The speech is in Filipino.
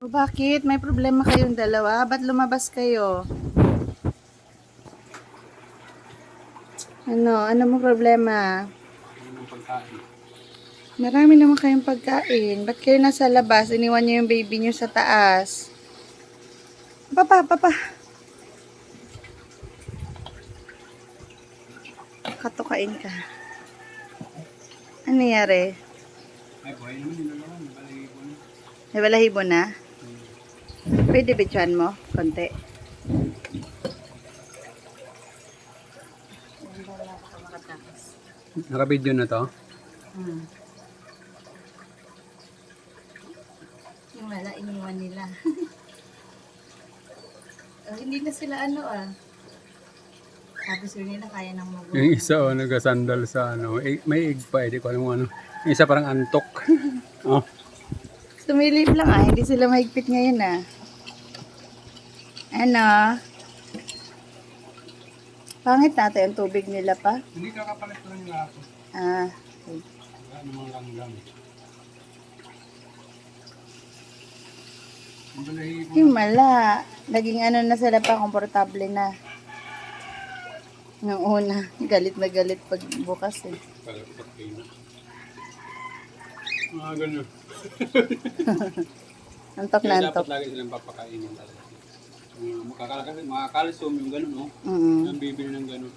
O bakit? May problema kayong dalawa? Ba't lumabas kayo? Ano mo problema? Marami naman kayong pagkain. Ba't kayo nasa labas? Iniwan niyo yung baby niyo sa taas. Papa. Katukain ka. Ano nangyari? May balahibo na? Pwede bitchan mo? Konti. Naka-video na to? Yung wala, iniwan nila. Hindi na sila Sabi sila nila kaya nang magulo. Yung isa nag-sandal sa may egg pa, di ko alam ano. Yung isa parang antok. Oh. Sumilip lang hindi sila mahigpit ngayon Ano? Pangit natin ang tubig nila pa. Hindi kakapalit ko lang yung lahat. Okay. Wala namang langgam. Yung mala. Naging na sila pa, komportable na. Nung una, galit na galit pag bukas Ganun. Antok na antok. Dapat lagi silang papakainin talaga. Mga kalsium yung gano'n, no? Mm. Ang bibili ng gano'n.